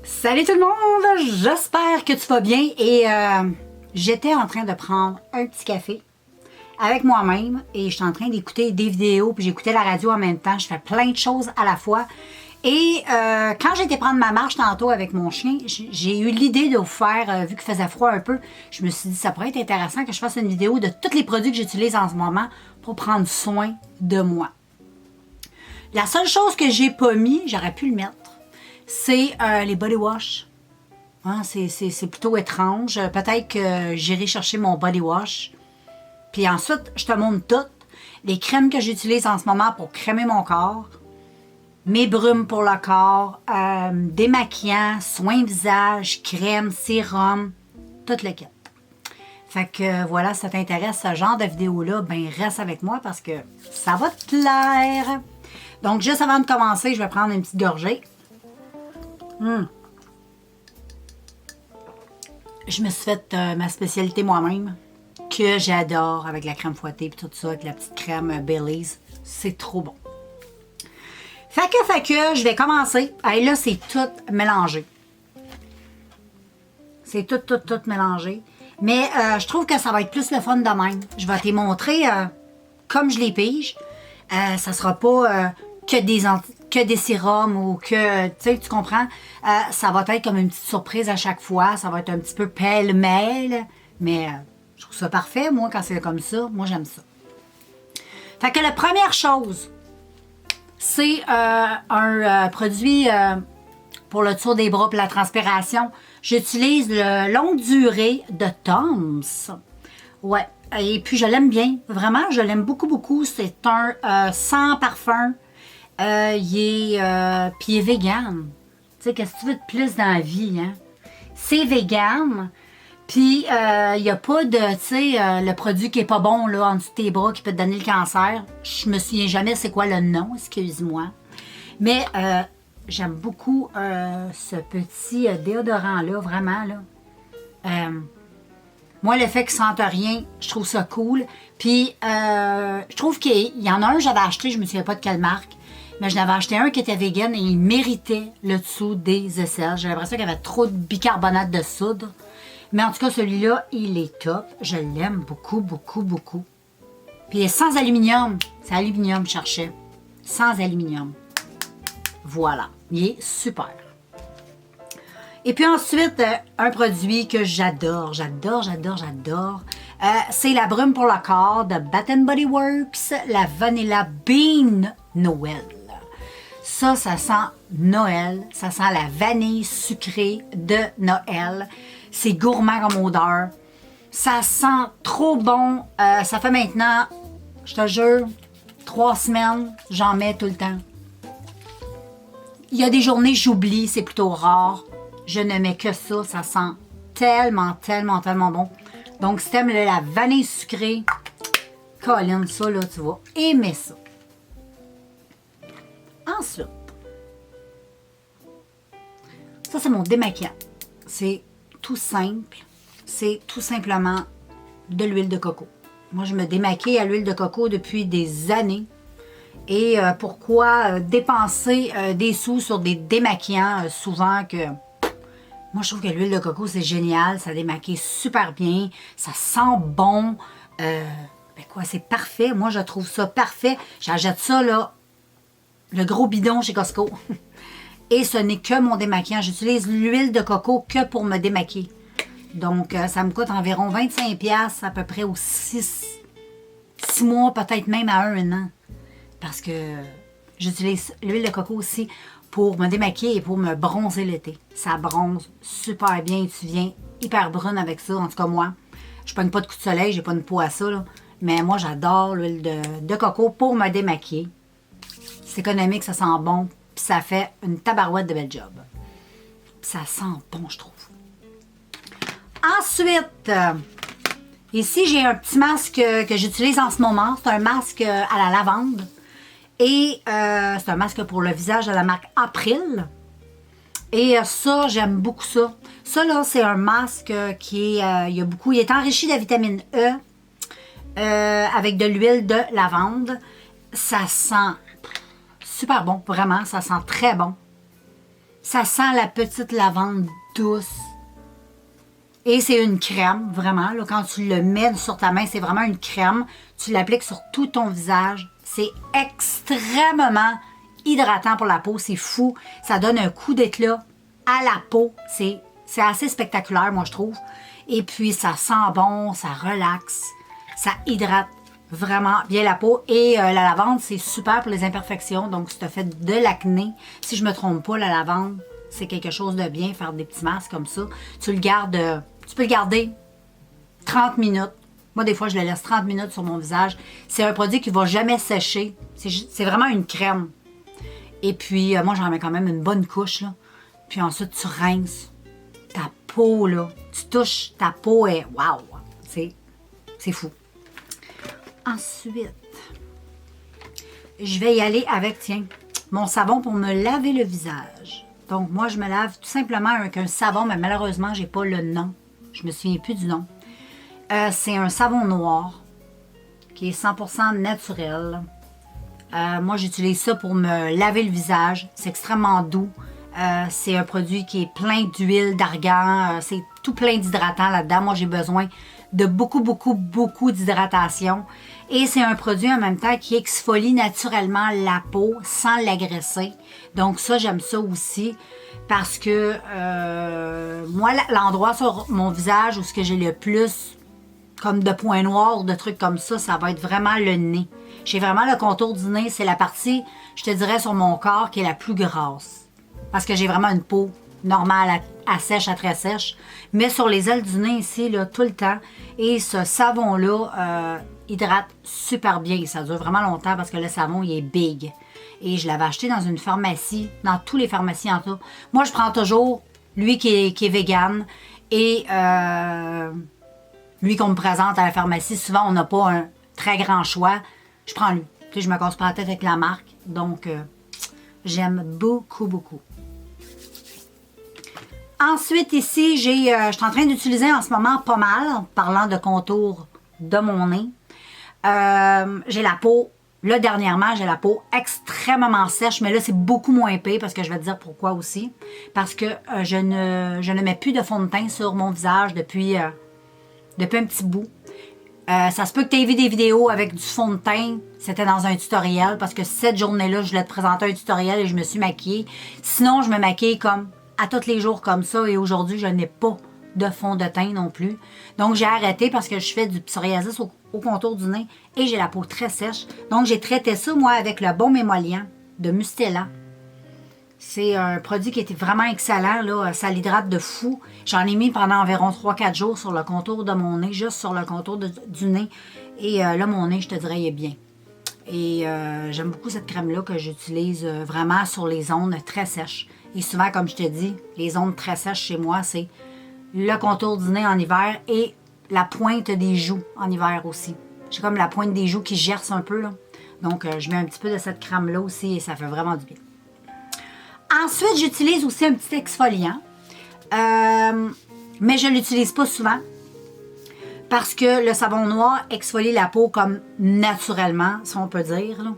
Salut tout le monde, j'espère que tu vas bien et j'étais en train de prendre un petit café avec moi-même et j'étais en train d'écouter des vidéos puis j'écoutais la radio en même temps, je fais plein de choses à la fois et quand j'étais prendre ma marche tantôt avec mon chien, j'ai eu l'idée de vous faire, vu qu'il faisait froid un peu, je me suis dit ça pourrait être intéressant que je fasse une vidéo de tous les produits que j'utilise en ce moment pour prendre soin de moi. La seule chose que j'ai pas mis, j'aurais pu le mettre, c'est les body wash. Hein, c'est plutôt étrange. Peut-être que j'irai chercher mon body wash. Puis ensuite, je te montre toutes les crèmes que j'utilise en ce moment pour crémer mon corps. Mes brumes pour le corps, démaquillants, soins visage, crème, sérum, tout le kit. Fait que voilà, si ça t'intéresse ce genre de vidéo-là, ben reste avec moi parce que ça va te plaire. Donc, juste avant de commencer, je vais prendre une petite gorgée. Je me suis fait ma spécialité moi-même, que j'adore, avec la crème fouettée et tout ça, avec la petite crème Baileys. C'est trop bon. Fait que, je vais commencer. Et là, c'est tout mélangé. C'est tout mélangé. Mais je trouve que ça va être plus le fun de même. Je vais te les montrer comme je les pige. Ça sera pas que des sérums ou que, tu sais, tu comprends? Ça va être comme une petite surprise à chaque fois. Ça va être un petit peu pêle-mêle. Mais je trouve ça parfait, moi, quand c'est comme ça. Moi, j'aime ça. Fait que la première chose, c'est un produit pour le tour des bras et la transpiration. J'utilise le longue durée de Tom's. Ouais. Et puis, je l'aime bien. Vraiment, je l'aime beaucoup. C'est un sans parfum. Puis il est vegan. Tu sais, qu'est-ce que tu veux de plus dans la vie, hein? C'est vegan. Puis il n'y a pas de, tu sais, le produit qui est pas bon, là, en dessous de tes bras, qui peut te donner le cancer. Je me souviens jamais c'est quoi le nom, excuse-moi. Mais j'aime beaucoup ce petit déodorant-là, vraiment, là. Moi, le fait qu'il ne sente rien, je trouve ça cool. Puis, je trouve qu'il y en a un que j'avais acheté, je ne me souviens pas de quelle marque, mais j'en avais acheté un qui était vegan et il méritait le dessous des aisselles. J'ai l'impression qu'il y avait trop de bicarbonate de soude. Mais en tout cas, celui-là, il est top. Je l'aime beaucoup. Puis, il est sans aluminium. C'est aluminium, je cherchais. Sans aluminium. Voilà. Il est super. Et puis ensuite, un produit que j'adore. C'est la brume pour le corps de Bath Body Works, la Vanilla Bean Noël. Ça sent Noël. Ça sent la vanille sucrée de Noël. C'est gourmand comme odeur. Ça sent trop bon. Ça fait maintenant, je te jure, 3 semaines, j'en mets tout le temps. Il y a des journées, j'oublie, c'est plutôt rare. Je ne mets que ça. Ça sent tellement bon. Donc, si t'aimes la vanille sucrée, Colin, ça, là, tu vas aimer ça. Ensuite, ça, c'est mon démaquillant. C'est tout simple. C'est tout simplement de l'huile de coco. Moi, je me démaquille à l'huile de coco depuis des années. Et pourquoi dépenser des sous sur des démaquillants souvent que... Moi, je trouve que l'huile de coco, c'est génial. Ça démaquille super bien. Ça sent bon. C'est parfait. Moi, je trouve ça parfait. J'achète ça, là, le gros bidon chez Costco. Et ce n'est que mon démaquillant. J'utilise l'huile de coco que pour me démaquiller. Donc, ça me coûte environ 25$ à peu près aux 6 mois, peut-être même à 1 an. Parce que j'utilise l'huile de coco aussi pour me démaquiller et pour me bronzer l'été. Ça bronze super bien. Tu viens hyper brune avec ça. En tout cas, moi, je ne pogne pas de coup de soleil. J'ai pas une peau à ça. Là. Mais moi, j'adore l'huile de coco pour me démaquiller. C'est économique, ça sent bon. Puis ça fait une tabarouette de bel job. Puis ça sent bon, je trouve. Ensuite, ici, j'ai un petit masque que j'utilise en ce moment. C'est un masque à la lavande. Et c'est un masque pour le visage de la marque April. Et ça, j'aime beaucoup ça. Ça, là, c'est un masque qui est... il est enrichi de la vitamine E avec de l'huile de lavande. Ça sent super bon, vraiment. Ça sent très bon. Ça sent la petite lavande douce. Et c'est une crème, vraiment. Là, quand tu le mets sur ta main, c'est vraiment une crème. Tu l'appliques sur tout ton visage. C'est extrêmement hydratant pour la peau. C'est fou. Ça donne un coup d'éclat à la peau. C'est assez spectaculaire, moi, je trouve. Et puis, ça sent bon, ça relaxe, ça hydrate vraiment bien la peau. Et la lavande, c'est super pour les imperfections. Donc, si tu as fait de l'acné, si je me trompe pas, la lavande, c'est quelque chose de bien, faire des petits masques comme ça. Tu le gardes, tu peux le garder 30 minutes. Moi, des fois, je le laisse 30 minutes sur mon visage. C'est un produit qui ne va jamais sécher. C'est vraiment une crème. Et puis, moi, j'en mets quand même une bonne couche, là. Puis ensuite, tu rinces ta peau, là. Tu touches ta peau et waouh! C'est fou. Ensuite, je vais y aller avec, tiens, mon savon pour me laver le visage. Donc, moi, je me lave tout simplement avec un savon, mais malheureusement, je n'ai pas le nom. Je me souviens plus du nom. C'est un savon noir qui est 100% naturel. Moi, j'utilise ça pour me laver le visage. C'est extrêmement doux. C'est un produit qui est plein d'huile, d'argan. C'est tout plein d'hydratants là-dedans. Moi, j'ai besoin de beaucoup, beaucoup, beaucoup d'hydratation. Et c'est un produit en même temps qui exfolie naturellement la peau sans l'agresser. Donc ça, j'aime ça aussi parce que moi, l'endroit sur mon visage où ce que j'ai le plus comme de points noirs ou de trucs comme ça va être vraiment le nez. J'ai vraiment le contour du nez. C'est la partie, je te dirais, sur mon corps qui est la plus grasse. Parce que j'ai vraiment une peau normale, à sèche, à très sèche. Mais sur les ailes du nez ici, là, tout le temps. Et ce savon-là hydrate super bien. Ça dure vraiment longtemps parce que le savon, il est big. Et je l'avais acheté dans une pharmacie, dans toutes les pharmacies en tout. Moi, je prends toujours lui qui est vegan. Et lui qu'on me présente à la pharmacie, souvent, on n'a pas un très grand choix. Je prends lui. Tu sais, je me casse pas la tête avec la marque. Donc, j'aime beaucoup, beaucoup. Ensuite, ici, je suis en train d'utiliser en ce moment pas mal, en parlant de contour de mon nez. J'ai la peau, là dernièrement, j'ai la peau extrêmement sèche, mais là, c'est beaucoup moins épais parce que je vais te dire pourquoi aussi. Parce que je ne mets plus de fond de teint sur mon visage depuis un petit bout. Ça se peut que tu aies vu des vidéos avec du fond de teint. C'était dans un tutoriel parce que cette journée-là, je voulais te présenter un tutoriel et je me suis maquillée. Sinon, je me maquille comme à tous les jours comme ça et aujourd'hui, je n'ai pas de fond de teint non plus. Donc, j'ai arrêté parce que je fais du psoriasis au contour du nez et j'ai la peau très sèche. Donc, j'ai traité ça, moi, avec le baume émollient de Mustela. C'est un produit qui était vraiment excellent, là. Ça l'hydrate de fou. J'en ai mis pendant environ 3-4 jours sur le contour de mon nez, juste sur le contour du nez. Et là, mon nez, je te dirais, il est bien. Et j'aime beaucoup cette crème-là que j'utilise vraiment sur les zones très sèches. Et souvent, comme je te dis, les zones très sèches chez moi, c'est le contour du nez en hiver et la pointe des joues en hiver aussi. J'ai comme la pointe des joues qui gerce un peu, là. Donc, je mets un petit peu de cette crème-là aussi et ça fait vraiment du bien. Ensuite, j'utilise aussi un petit exfoliant. Mais je ne l'utilise pas souvent. Parce que le savon noir exfolie la peau comme naturellement, si on peut dire, là.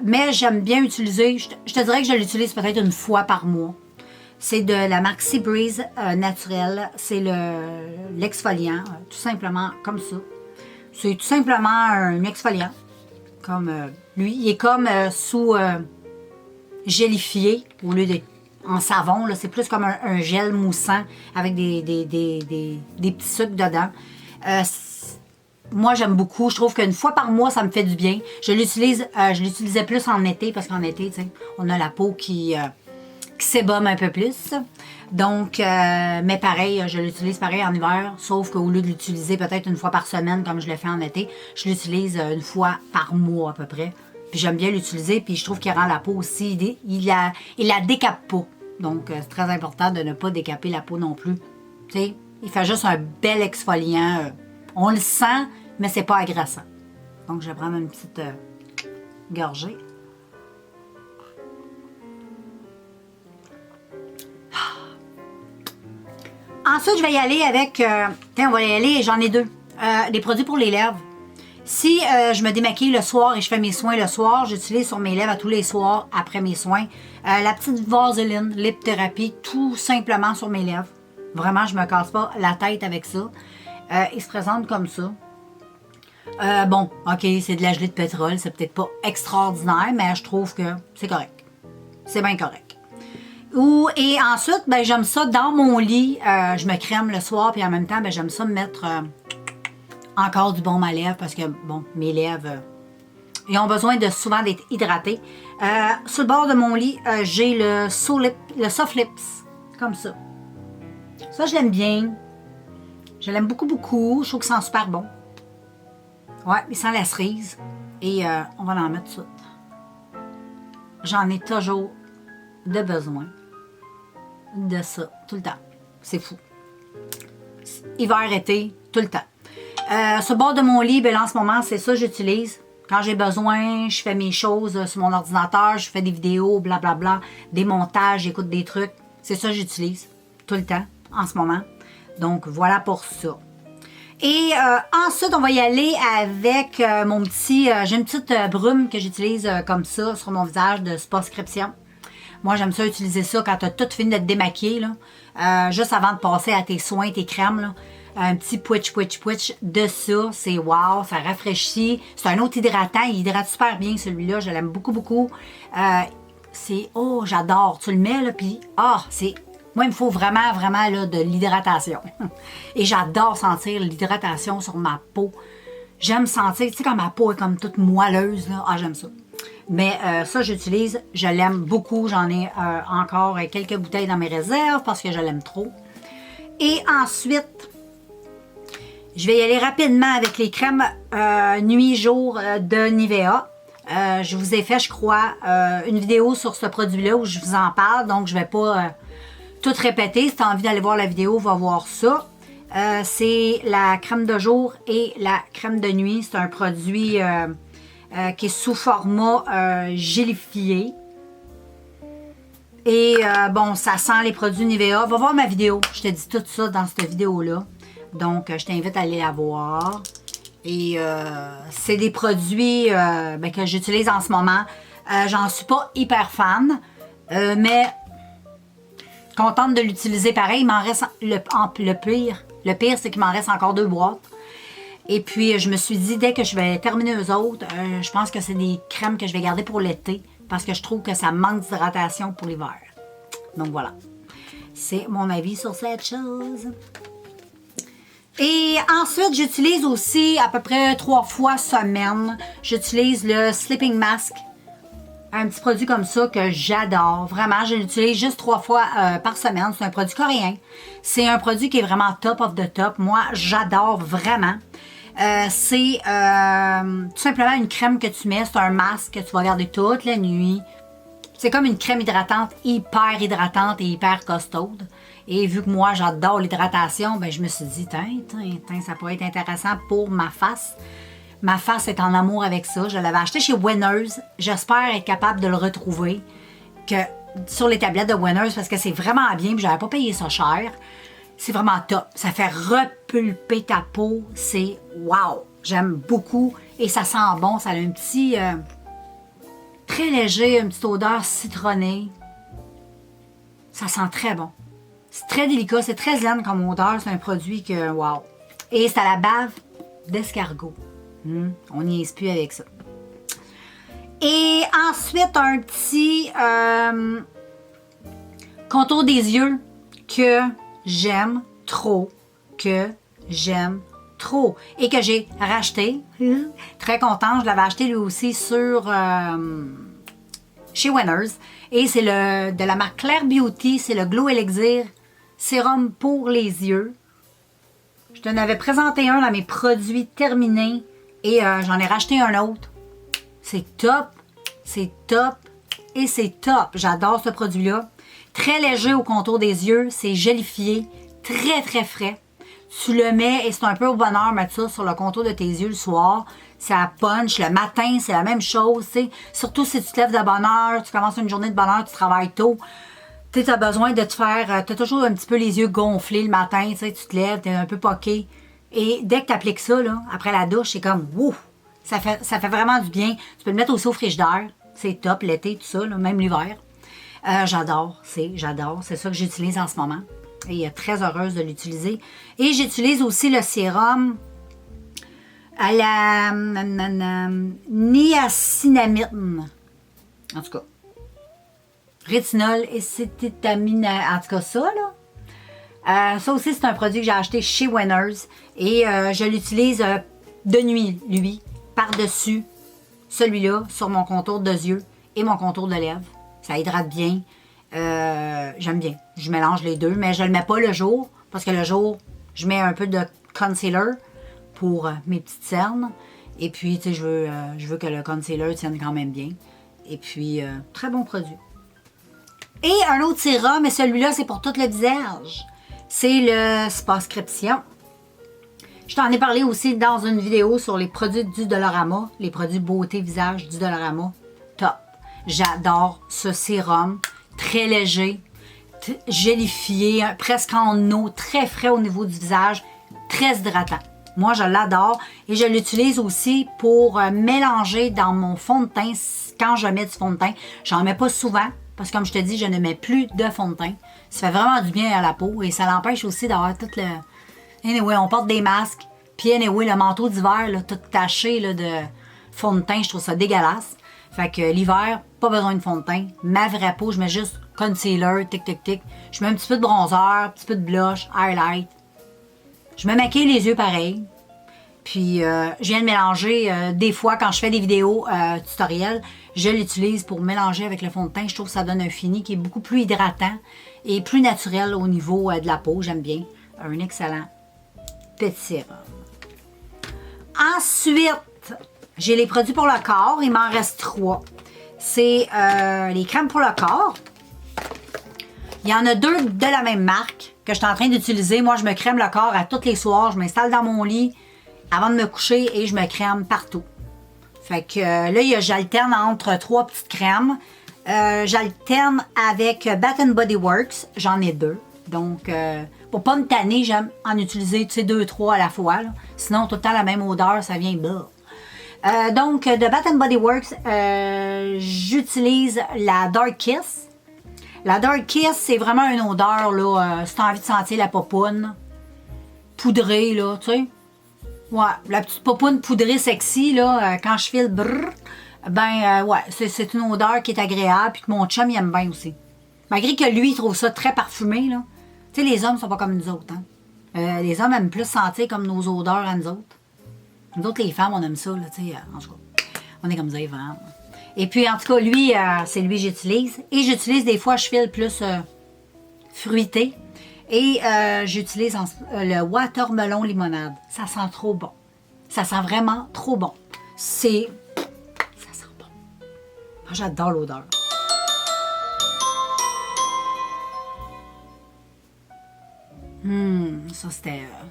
Mais j'aime bien utiliser, je te dirais que je l'utilise peut-être une fois par mois. C'est de la marque Seabreeze naturelle. C'est l'exfoliant, tout simplement comme ça. C'est tout simplement un exfoliant. Comme lui, il est comme sous gélifié au lieu d'être en savon. Là, c'est plus comme un gel moussant avec des petits sucres dedans. Moi, j'aime beaucoup. Je trouve qu'une fois par mois, ça me fait du bien. Je l'utilisais plus en été parce qu'en été, tu sais, on a la peau qui s'ébaume un peu plus. Donc, mais pareil, je l'utilise pareil en hiver, sauf qu'au lieu de l'utiliser peut-être une fois par semaine comme je le fais en été, je l'utilise une fois par mois à peu près. Puis j'aime bien l'utiliser, puis je trouve qu'il rend la peau aussi, il la décape pas. Donc, c'est très important de ne pas décaper la peau non plus. Tu sais, il fait juste un bel exfoliant. On le sent, mais c'est pas agressant. Donc, je vais prendre une petite gorgée. Ensuite, je vais y aller avec... tiens, on va y aller, j'en ai deux. Des produits pour les lèvres. Si je me démaquille le soir et je fais mes soins le soir, j'utilise sur mes lèvres à tous les soirs après mes soins la petite vaseline, lip thérapie, tout simplement sur mes lèvres. Vraiment, je me casse pas la tête avec ça. Il se présente comme ça. Bon, ok, c'est de la gelée de pétrole, c'est peut-être pas extraordinaire, mais je trouve que c'est correct. C'est bien correct. Et ensuite, ben, j'aime ça dans mon lit, je me crème le soir, puis en même temps, ben, j'aime ça me mettre encore du baume à lèvres, parce que, bon, mes lèvres, ils ont besoin de souvent d'être hydratées. Sur le bord de mon lit, j'ai le Soft Lips, comme ça. Ça, je l'aime bien. Je l'aime beaucoup, beaucoup. Je trouve que ça sent super bon. Ouais, il sent la cerise. Et on va en mettre tout de suite. J'en ai toujours de besoin de ça, tout le temps. C'est fou. Hiver, été, tout le temps. Sur le bord de mon lit, ben là, en ce moment, c'est ça que j'utilise. Quand j'ai besoin, je fais mes choses sur mon ordinateur, je fais des vidéos, blablabla, des montages, j'écoute des trucs. C'est ça que j'utilise tout le temps, en ce moment. Donc, voilà pour ça. Et ensuite, on va y aller avec mon petit... j'ai une petite brume que j'utilise comme ça sur mon visage de Spa-scription. Moi, j'aime ça utiliser ça quand tu as tout fini de te démaquiller, là. Juste avant de passer à tes soins, tes crèmes, là. Un petit pouitch de ça. C'est wow, ça rafraîchit. C'est un autre hydratant. Il hydrate super bien, celui-là. Je l'aime beaucoup, beaucoup. C'est... Oh, j'adore. Tu le mets, là, puis... Ah, c'est... Moi, il me faut vraiment, vraiment là, de l'hydratation. Et j'adore sentir l'hydratation sur ma peau. J'aime sentir, tu sais, quand ma peau est comme toute moelleuse, là. Ah, j'aime ça. Mais ça, j'utilise. Je l'aime beaucoup. J'en ai encore quelques bouteilles dans mes réserves parce que je l'aime trop. Et ensuite... Je vais y aller rapidement avec les crèmes nuit-jour de Nivea. Je vous ai fait, je crois, une vidéo sur ce produit-là où je vous en parle. Donc, je ne vais pas tout répéter. Si tu as envie d'aller voir la vidéo, va voir ça. C'est la crème de jour et la crème de nuit. C'est un produit qui est sous format gélifié. Et bon, ça sent les produits Nivea. Va voir ma vidéo. Je te dis tout ça dans cette vidéo-là. Donc, je t'invite à aller la voir. Et c'est des produits que j'utilise en ce moment. J'en suis pas hyper fan, mais contente de l'utiliser pareil. Il m'en reste le pire. Le pire, c'est qu'il m'en reste encore 2 boîtes. Et puis, je me suis dit, dès que je vais terminer eux autres, je pense que c'est des crèmes que je vais garder pour l'été parce que je trouve que ça manque d'hydratation pour l'hiver. Donc, voilà. C'est mon avis sur cette chose. Et ensuite, j'utilise aussi à peu près 3 fois semaine. J'utilise le Sleeping Mask. Un petit produit comme ça que j'adore. Vraiment, je l'utilise juste 3 fois par semaine. C'est un produit coréen. C'est un produit qui est vraiment top of the top. Moi, j'adore vraiment. C'est tout simplement une crème que tu mets. C'est un masque que tu vas garder toute la nuit. C'est comme une crème hydratante hyper hydratante et hyper costaude. Et vu que moi, j'adore l'hydratation, ben, je me suis dit, ça pourrait être intéressant pour ma face. Ma face est en amour avec ça. Je l'avais acheté chez Winners. J'espère être capable de le retrouver sur les tablettes de Winners parce que c'est vraiment bien. Je n'avais pas payé ça cher. C'est vraiment top. Ça fait repulper ta peau. C'est wow. J'aime beaucoup. Et ça sent bon. Ça a un petit... très léger, une petite odeur citronnée. Ça sent très bon. C'est très délicat, c'est très zen comme odeur. C'est un produit que, wow. Et c'est à la bave d'escargot. On n'y est plus avec ça. Et ensuite, un petit contour des yeux que j'aime trop. Et que j'ai racheté. Très contente. Je l'avais acheté lui aussi sur... chez Winners. Et c'est de la marque Claire Beauty. C'est le Glow Elixir sérum pour les yeux. Je t'en avais présenté un dans mes produits terminés. Et j'en ai racheté un autre. C'est top. C'est top. Et c'est top. J'adore ce produit-là. Très léger au contour des yeux. C'est gélifié. Très, très frais. Tu le mets et c'est un peu au bonheur mettre ça sur le contour de tes yeux le soir. Ça punch. Le matin, c'est la même chose. T'sais. Surtout si tu te lèves de bonne heure, tu commences une journée de bonne heure, tu travailles tôt. Tu as besoin de te faire... Tu as toujours un petit peu les yeux gonflés le matin. Tu te lèves, tu es un peu poqué. Et dès que tu appliques ça, là, après la douche, c'est comme ouf! Ça fait vraiment du bien. Tu peux le mettre aussi au frigidaire. C'est top l'été, tout ça, là, même l'hiver. J'adore. C'est ça que j'utilise en ce moment. Et très heureuse de l'utiliser. Et j'utilise aussi le sérum à la niacinamide. En tout cas. Rétinol et cétamine. En tout cas, ça, là. Ça aussi, c'est un produit que j'ai acheté chez Winners. Et je l'utilise de nuit, lui, par-dessus celui-là, sur mon contour de yeux et mon contour de lèvres. Ça hydrate bien. J'aime bien. Je mélange les deux, mais je le mets pas le jour, parce que le jour, je mets un peu de concealer pour mes petites cernes. Et puis, tu sais, je veux que le concealer tienne quand même bien. Et puis, très bon produit. Et un autre sérum, mais celui-là, c'est pour tout le visage. C'est le Spascription. Je t'en ai parlé aussi dans une vidéo sur les produits du Dollarama, les produits beauté visage du Dollarama. Top. J'adore ce sérum. Très léger, gélifié, presque en eau, très frais au niveau du visage, très hydratant. Moi, je l'adore et je l'utilise aussi pour mélanger dans mon fond de teint quand je mets du fond de teint. J'en mets pas souvent parce que, comme je te dis, je ne mets plus de fond de teint. Ça fait vraiment du bien à la peau et ça l'empêche aussi d'avoir tout le... Anyway, on porte des masques. Puis anyway, le manteau d'hiver, là, tout taché là, de fond de teint, je trouve ça dégueulasse. Fait que l'hiver, pas besoin de fond de teint. Ma vraie peau, je mets juste concealer, tic, tic, tic. Je mets un petit peu de bronzer, un petit peu de blush, highlight. Je me maquille les yeux pareil. Puis, je viens de mélanger, des fois, quand je fais des vidéos tutoriels, je l'utilise pour mélanger avec le fond de teint. Je trouve que ça donne un fini qui est beaucoup plus hydratant et plus naturel au niveau de la peau. J'aime bien. Un excellent petit sérum. Ensuite, j'ai les produits pour le corps. Il m'en reste 3. C'est les crèmes pour le corps. Il y en a 2 de la même marque que je suis en train d'utiliser. Moi, je me crème le corps à tous les soirs. Je m'installe dans mon lit avant de me coucher et je me crème partout. Fait que là, j'alterne entre 3 petites crèmes. J'alterne avec Bath & Body Works. J'en ai 2. Donc, pour pas me tanner, j'aime en utiliser 2-3 à la fois. Là. Sinon, tout le temps la même odeur, ça vient bas. Donc, de Bath & Body Works, j'utilise la Dark Kiss. La Dark Kiss, c'est vraiment une odeur, là, si tu as envie de sentir la popoune poudrée, là, tu sais. Ouais, la petite popoune poudrée sexy, là, quand je file brrr, ouais, c'est une odeur qui est agréable, puis que mon chum, il aime bien aussi. Malgré que lui, il trouve ça très parfumé, là. Tu sais, les hommes sont pas comme nous autres, hein. Les hommes aiment plus sentir comme nos odeurs à nous autres. Nous autres, les femmes, on aime ça, là, tu sais, en tout cas, on est comme ça, les femmes. Et puis, en tout cas, lui, c'est lui que j'utilise. Et j'utilise des fois, je file plus fruité. Et j'utilise le watermelon limonade. Ça sent trop bon. Ça sent vraiment trop bon. Ça sent bon. Moi, j'adore l'odeur. Ça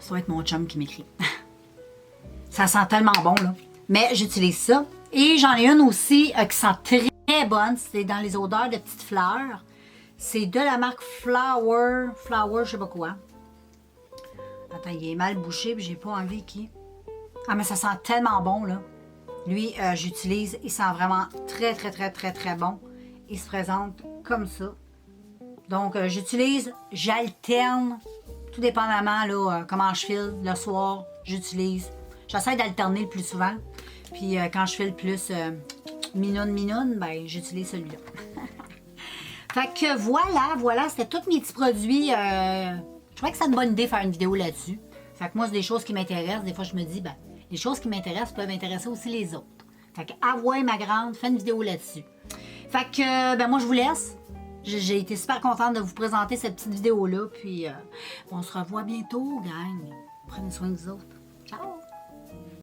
va être mon chum qui m'écrit. Ça sent tellement bon, là. Mais j'utilise ça. Et j'en ai une aussi qui sent très bonne. C'est dans les odeurs de petites fleurs. C'est de la marque Flower, je sais pas quoi. Attends, il est mal bouché, puis j'ai pas envie qu'il... Ah, mais ça sent tellement bon, là. Lui, j'utilise, il sent vraiment très, très, très, très, très bon. Il se présente comme ça. Donc, j'utilise, j'alterne, tout dépendamment, là, comment je file le soir, j'utilise. J'essaie d'alterner le plus souvent. Puis, quand je file plus minoune, ben, j'utilise celui-là. Fait que voilà, c'était tous mes petits produits. Je trouvais que c'est une bonne idée de faire une vidéo là-dessus. Fait que moi, c'est des choses qui m'intéressent. Des fois, je me dis, ben, les choses qui m'intéressent peuvent intéresser aussi les autres. Fait que, avouez ma grande, fais une vidéo là-dessus. Fait que, ben, moi, je vous laisse. J'ai été super contente de vous présenter cette petite vidéo-là. Puis, on se revoit bientôt, gang. Prenez soin de vous autres. Ciao!